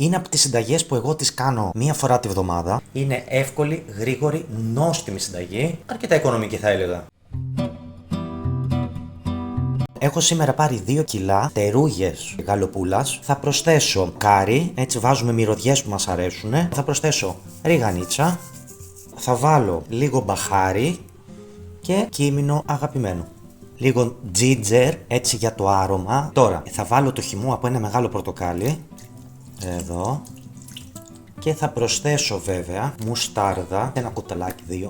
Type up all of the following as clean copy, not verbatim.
Είναι από τις συνταγές που εγώ τις κάνω μία φορά τη βδομάδα. Είναι εύκολη, γρήγορη, νόστιμη συνταγή. Αρκετά οικονομική θα έλεγα. Έχω σήμερα πάρει 2 κιλά τερούγες γαλοπούλας. Θα προσθέσω κάρι, έτσι βάζουμε μυρωδιές που μας αρέσουν. Θα προσθέσω ριγανίτσα. Θα βάλω λίγο μπαχάρι και κίμινο αγαπημένο. Λίγο ginger, έτσι για το άρωμα. Τώρα θα βάλω το χυμό από ένα μεγάλο πορτοκάλι. Εδώ. Και θα προσθέσω βέβαια μουστάρδα, ένα κουταλάκι 2.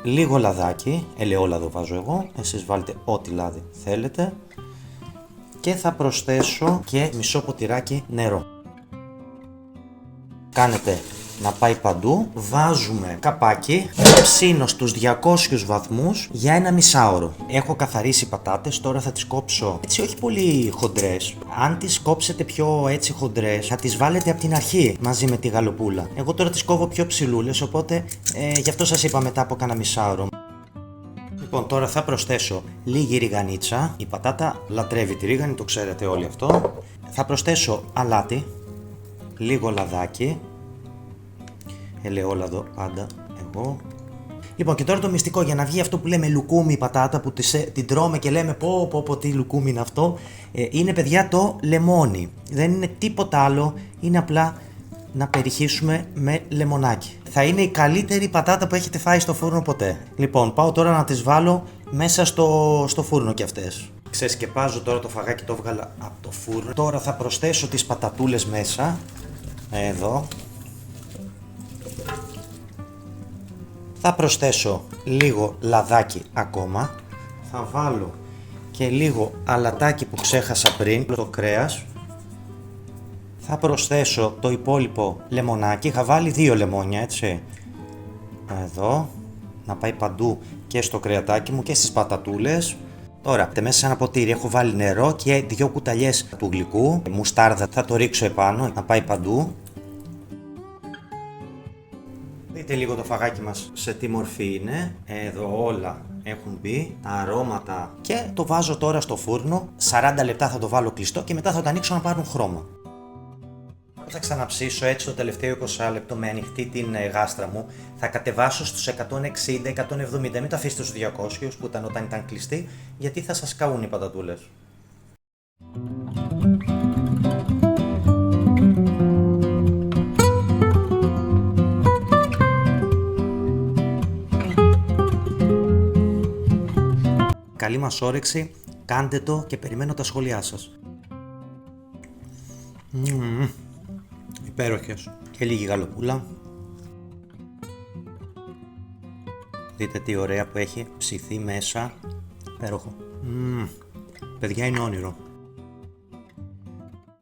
Λίγο λαδάκι, ελαιόλαδο βάζω εγώ, εσείς βάλτε ό,τι λάδι θέλετε. Και θα προσθέσω και μισό ποτηράκι νερό. Κάνετε να πάει παντού, βάζουμε καπάκι, ψήνω στους 200 βαθμούς για ένα μισάωρο. Έχω καθαρίσει πατάτες, τώρα θα τις κόψω έτσι όχι πολύ χοντρές. Αν τις κόψετε πιο έτσι χοντρές, θα τις βάλετε από την αρχή μαζί με τη γαλοπούλα. Εγώ τώρα τις κόβω πιο ψηλούλες, οπότε γι' αυτό σας είπα μετά από κάνα μισάωρο. Λοιπόν, τώρα θα προσθέσω λίγη ριγανίτσα. Η πατάτα λατρεύει τη ρίγανη, το ξέρετε όλοι αυτό. Θα προσθέσω αλάτι, λίγο λαδάκι, ελαιόλαδο πάντα εγώ. Λοιπόν, και τώρα το μυστικό για να βγει αυτό που λέμε λουκούμι πατάτα, που την τρώμε και λέμε πω τι λουκούμι είναι αυτό, είναι παιδιά το λεμόνι. Δεν είναι τίποτα άλλο, είναι απλά να περιχύσουμε με λεμονάκι. Θα είναι η καλύτερη πατάτα που έχετε φάει στο φούρνο ποτέ. Λοιπόν, πάω τώρα να τις βάλω μέσα στο φούρνο κι αυτές. Ξεσκεπάζω τώρα το φαγάκι, το έβγαλα από το φούρνο. Τώρα θα προσθέσω τις πατατούλες μέσα. Εδώ. Θα προσθέσω λίγο λαδάκι ακόμα. Θα βάλω και λίγο αλατάκι που ξέχασα πριν, το κρέας. Θα προσθέσω το υπόλοιπο λεμονάκι. Είχα βάλει 2 λεμόνια, έτσι. Εδώ. Να πάει παντού και στο κρεατάκι μου και στις πατατούλες. Τώρα, μέσα σε ένα ποτήρι έχω βάλει νερό και 2 κουταλιές του γλυκού. Μουστάρδα θα το ρίξω επάνω, να πάει παντού. Δείτε λίγο το φαγάκι μας σε τι μορφή είναι. Εδώ όλα έχουν μπει, τα αρώματα. Και το βάζω τώρα στο φούρνο. 40 λεπτά θα το βάλω κλειστό και μετά θα το ανοίξω να πάρουν χρώμα. Θα ξαναψήσω έτσι το τελευταίο 20 λεπτό με ανοιχτή την γάστρα μου. Θα κατεβάσω στους 160-170, μην το αφήσετε στους 200 που ήταν όταν ήταν κλειστή, γιατί θα σας καούν οι πατατούλες. Καλή μας όρεξη, κάντε το και περιμένω τα σχόλιά σας. Υπέροχες. Και λίγη γαλοπούλα. Δείτε τι ωραία που έχει ψηθεί μέσα. Υπέροχο. Παιδιά, είναι όνειρο.